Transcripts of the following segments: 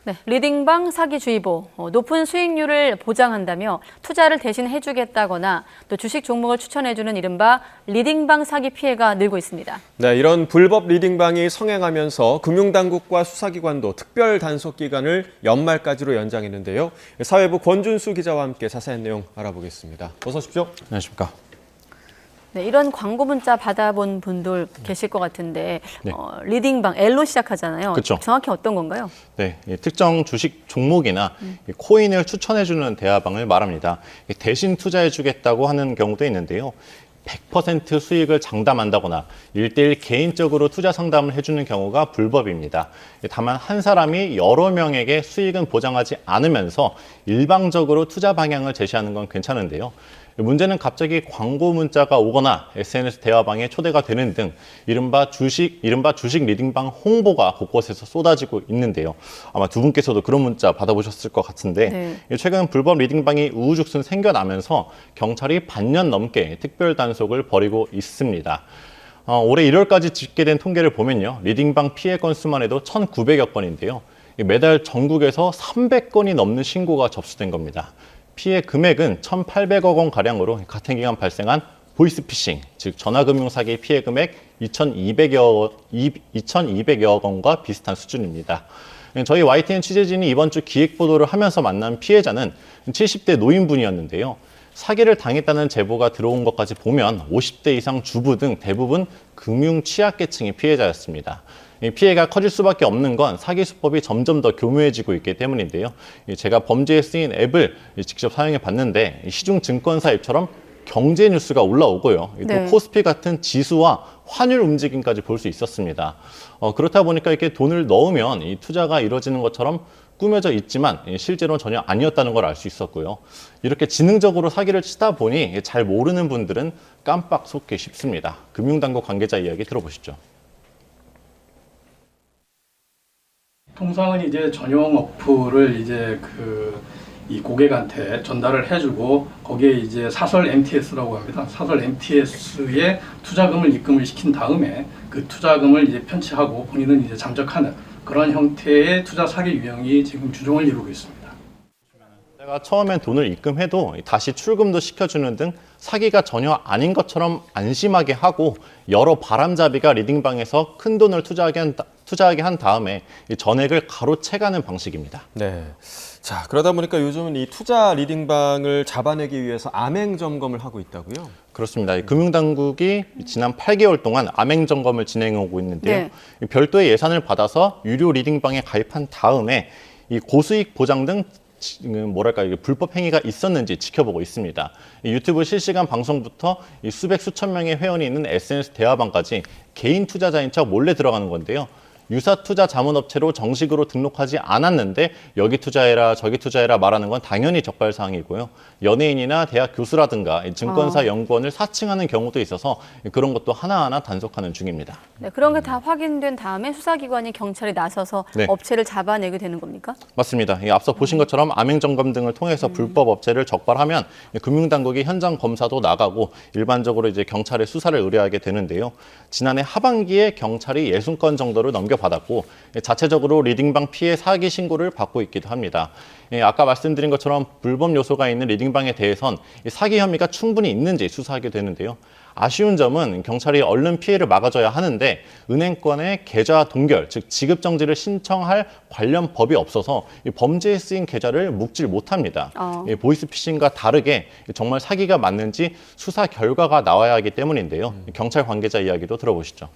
네, 리딩방 사기주의보, 높은 수익률을 보장한다며 투자를 대신 해주겠다거나 또 주식 종목을 추천해주는 이른바 리딩방 사기 피해가 늘고 있습니다. 네, 이런 불법 리딩방이 성행하면서 금융당국과 수사기관도 특별 단속 기간을 연말까지로 연장했는데요. 사회부 권준수 기자와 함께 자세한 내용 알아보겠습니다. 어서 오십시오. 안녕하십니까. 네, 이런 광고 문자 받아본 분들 계실 것 같은데 네. 리딩방 L로 시작하잖아요. 그렇죠. 정확히 어떤 건가요? 네, 특정 주식 종목이나 코인을 추천해주는 대화방을 말합니다. 대신 투자해주겠다고 하는 경우도 있는데요. 100% 수익을 장담한다거나 1:1 개인적으로 투자 상담을 해주는 경우가 불법입니다. 다만 한 사람이 여러 명에게 수익은 보장하지 않으면서 일방적으로 투자 방향을 제시하는 건 괜찮은데요. 문제는 갑자기 광고 문자가 오거나 SNS 대화방에 초대가 되는 등 이른바 주식 리딩방 홍보가 곳곳에서 쏟아지고 있는데요. 아마 두 분께서도 그런 문자 받아보셨을 것 같은데 네. 최근 불법 리딩방이 우후죽순 생겨나면서 경찰이 반년 넘게 특별 단속을 벌이고 있습니다. 올해 1월까지 집계된 통계를 보면요. 리딩방 피해 건수만 해도 1,900여 건인데요. 매달 전국에서 300건이 넘는 신고가 접수된 겁니다. 피해 금액은 1,800억 원 가량으로 같은 기간 발생한 보이스피싱, 즉 전화금융 사기 피해 금액 2,200여 원과 비슷한 수준입니다. 저희 YTN 취재진이 이번 주 기획 보도를 하면서 만난 피해자는 70대 노인분이었는데요. 사기를 당했다는 제보가 들어온 것까지 보면 50대 이상 주부 등 대부분 금융 취약계층이 피해자였습니다. 피해가 커질 수밖에 없는 건 사기 수법이 점점 더 교묘해지고 있기 때문인데요. 제가 범죄에 쓰인 앱을 직접 사용해 봤는데 시중 증권사 앱처럼 경제 뉴스가 올라오고요. 네. 또 코스피 같은 지수와 환율 움직임까지 볼 수 있었습니다. 그렇다 보니까 이렇게 돈을 넣으면 이 투자가 이루어지는 것처럼 꾸며져 있지만 실제로는 전혀 아니었다는 걸 알 수 있었고요. 이렇게 지능적으로 사기를 치다 보니 잘 모르는 분들은 깜빡 속기 쉽습니다. 금융당국 관계자 이야기 들어보시죠. 통상은 이제 전용 어플을 이제 이 고객한테 전달을 해주고 거기에 이제 사설 MTS라고 합니다. 사설 MTS에 투자금을 입금을 시킨 다음에 그 투자금을 이제 편취하고 본인은 이제 잠적하는 그런 형태의 투자 사기 유형이 지금 주종을 이루고 있습니다. 내가 처음엔 돈을 입금해도 다시 출금도 시켜주는 등 사기가 전혀 아닌 것처럼 안심하게 하고 여러 바람잡이가 리딩방에서 큰 돈을 투자하게 한 다음에 이 전액을 가로채가는 방식입니다. 네. 자, 그러다 보니까 요즘은 이 투자 리딩방을 잡아내기 위해서 암행 점검을 하고 있다고요? 그렇습니다. 이 금융당국이 지난 8개월 동안 암행 점검을 진행하고 있는데요. 네. 별도의 예산을 받아서 유료 리딩방에 가입한 다음에 이 고수익 보장 등 이게 불법 행위가 있었는지 지켜보고 있습니다. 유튜브 실시간 방송부터 이 수천 명의 회원이 있는 SNS 대화방까지 개인 투자자인 척 몰래 들어가는 건데요. 유사 투자 자문업체로 정식으로 등록하지 않았는데 여기 투자해라 저기 투자해라 말하는 건 당연히 적발사항이고요. 연예인이나 대학 교수라든가 증권사 연구원을 사칭하는 경우도 있어서 그런 것도 하나하나 단속하는 중입니다. 네, 그런 게 다 확인된 다음에 수사기관이 경찰이 나서서 네. 업체를 잡아내게 되는 겁니까? 맞습니다. 앞서 보신 것처럼 암행점검 등을 통해서 불법 업체를 적발하면 금융당국이 현장 검사도 나가고 일반적으로 이제 경찰의 수사를 의뢰하게 되는데요. 지난해 하반기에 경찰이 60건 정도를 넘겨받았고 자체적으로 리딩방 피해 사기 신고를 받고 있기도 합니다. 아까 말씀드린 것처럼 불법 요소가 있는 리딩방에 대해선 사기 혐의가 충분히 있는지 수사하게 되는데요. 아쉬운 점은 경찰이 얼른 피해를 막아줘야 하는데 은행권의 계좌 동결, 즉 지급 정지를 신청할 관련 법이 없어서 범죄에 쓰인 계좌를 묵질 못합니다. 보이스피싱과 다르게 정말 사기가 맞는지 수사 결과가 나와야 하기 때문인데요. 경찰 관계자 이야기도 들어보시죠.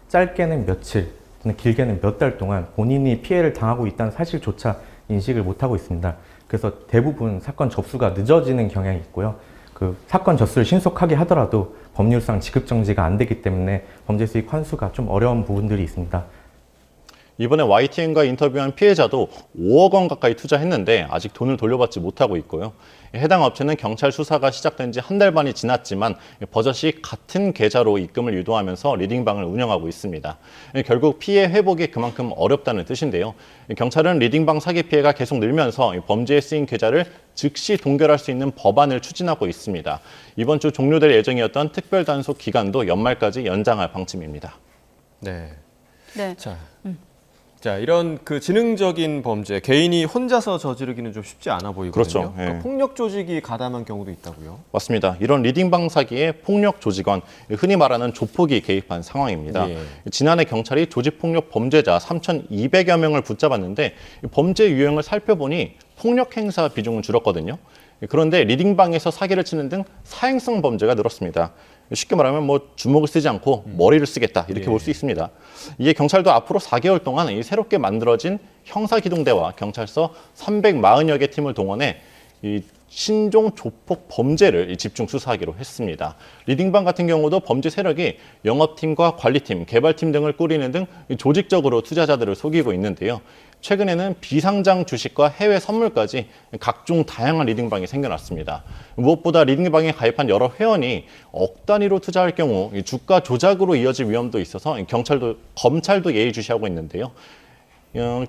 짧게는 며칠, 또는 길게는 몇 달 동안 본인이 피해를 당하고 있다는 사실조차 인식을 못하고 있습니다. 그래서 대부분 사건 접수가 늦어지는 경향이 있고요. 그 사건 접수를 신속하게 하더라도 법률상 지급정지가 안 되기 때문에 범죄 수익 환수가 좀 어려운 부분들이 있습니다. 이번에 YTN과 인터뷰한 피해자도 5억 원 가까이 투자했는데 아직 돈을 돌려받지 못하고 있고요. 해당 업체는 경찰 수사가 시작된 지 한 달 반이 지났지만 버젓이 같은 계좌로 입금을 유도하면서 리딩방을 운영하고 있습니다. 결국 피해 회복이 그만큼 어렵다는 뜻인데요. 경찰은 리딩방 사기 피해가 계속 늘면서 범죄에 쓰인 계좌를 즉시 동결할 수 있는 법안을 추진하고 있습니다. 이번 주 종료될 예정이었던 특별 단속 기간도 연말까지 연장할 방침입니다. 네. 네. 자, 이런 그 지능적인 범죄, 개인이 혼자서 저지르기는 좀 쉽지 않아 보이거든요. 그렇죠. 예. 그러니까 폭력 조직이 가담한 경우도 있다고요. 맞습니다. 이런 리딩방 사기에 폭력 조직원, 흔히 말하는 조폭이 개입한 상황입니다. 예. 지난해 경찰이 조직폭력 범죄자 3,200여 명을 붙잡았는데 범죄 유형을 살펴보니 폭력 행사 비중은 줄었거든요. 그런데 리딩방에서 사기를 치는 등 사행성 범죄가 늘었습니다. 쉽게 말하면 뭐 주먹을 쓰지 않고 머리를 쓰겠다 이렇게 예. 볼 수 있습니다. 이게 경찰도 앞으로 4개월 동안 이 새롭게 만들어진 형사기동대와 경찰서 340여 개 팀을 동원해 이 신종 조폭 범죄를 집중 수사하기로 했습니다. 리딩방 같은 경우도 범죄 세력이 영업팀과 관리팀, 개발팀 등을 꾸리는 등 조직적으로 투자자들을 속이고 있는데요. 최근에는 비상장 주식과 해외 선물까지 각종 다양한 리딩방이 생겨났습니다. 무엇보다 리딩방에 가입한 여러 회원이 억 단위로 투자할 경우 주가 조작으로 이어질 위험도 있어서 검찰도 예의주시하고 있는데요.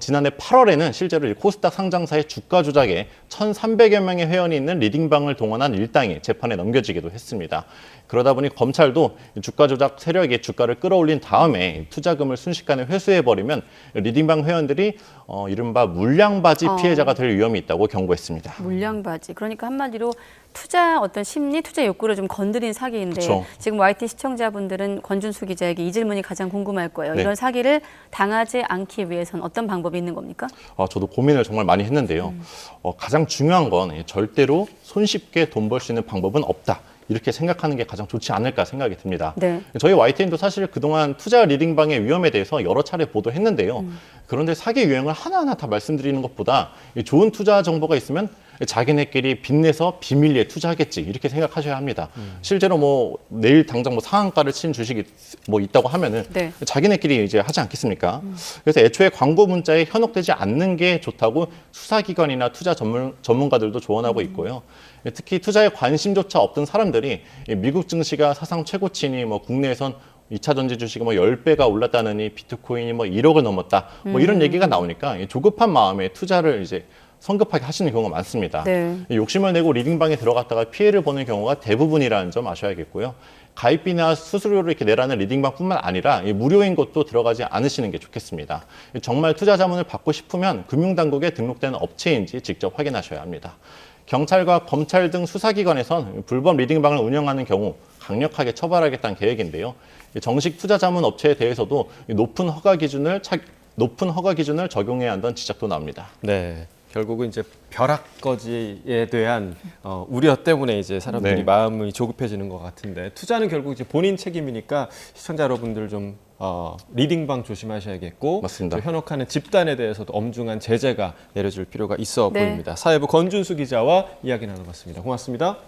지난해 8월에는 실제로 코스닥 상장사의 주가 조작에 1,300여 명의 회원이 있는 리딩방을 동원한 일당이 재판에 넘겨지기도 했습니다. 그러다 보니 검찰도 주가 조작 세력이 주가를 끌어올린 다음에 투자금을 순식간에 회수해버리면 리딩방 회원들이 이른바 물량바지 피해자가 될 위험이 있다고 경고했습니다. 물량바지. 그러니까 한마디로 투자 어떤 심리, 투자 욕구를 좀 건드린 사기인데 그쵸. 지금 YT 시청자분들은 권준수 기자에게 이 질문이 가장 궁금할 거예요. 네. 이런 사기를 당하지 않기 위해선 어떤 방법이 있는 겁니까? 저도 고민을 정말 많이 했는데요. 가장 중요한 건 절대로 손쉽게 돈 벌 수 있는 방법은 없다. 이렇게 생각하는 게 가장 좋지 않을까 생각이 듭니다. 네. 저희 YTN도 사실 그동안 투자 리딩방의 위험에 대해서 여러 차례 보도했는데요. 그런데 사기 유형을 하나하나 다 말씀드리는 것보다 좋은 투자 정보가 있으면 자기네끼리 빚내서 비밀리에 투자하겠지 이렇게 생각하셔야 합니다. 실제로 뭐 내일 당장 뭐 상한가를 친 주식이 뭐 있다고 하면은 네. 자기네끼리 이제 하지 않겠습니까? 그래서 애초에 광고 문자에 현혹되지 않는 게 좋다고 수사기관이나 투자 전문가들도 조언하고 있고요. 특히 투자에 관심조차 없던 사람들이 미국 증시가 사상 최고치니 뭐 국내에선 2차 전지 주식이 뭐 10배가 올랐다느니 비트코인이 뭐 1억을 넘었다. 뭐 이런 얘기가 나오니까 조급한 마음에 투자를 이제 성급하게 하시는 경우가 많습니다. 네. 욕심을 내고 리딩방에 들어갔다가 피해를 보는 경우가 대부분이라는 점 아셔야겠고요. 가입비나 수수료를 이렇게 내라는 리딩방뿐만 아니라 무료인 곳도 들어가지 않으시는 게 좋겠습니다. 정말 투자 자문을 받고 싶으면 금융당국에 등록된 업체인지 직접 확인하셔야 합니다. 경찰과 검찰 등 수사기관에선 불법 리딩방을 운영하는 경우 강력하게 처벌하겠다는 계획인데요. 정식 투자 자문 업체에 대해서도 높은 허가 기준을 적용해야 한다는 지적도 나옵니다. 네. 결국은 이제 벼락거지에 대한 우려 때문에 이제 사람들이 네. 마음이 조급해지는 것 같은데 투자는 결국 이제 본인 책임이니까 시청자 여러분들 좀 리딩방 조심하셔야겠고 맞습니다. 현혹하는 집단에 대해서도 엄중한 제재가 내려질 필요가 있어 네. 보입니다. 사회부 권준수 기자와 이야기 나눠봤습니다. 고맙습니다.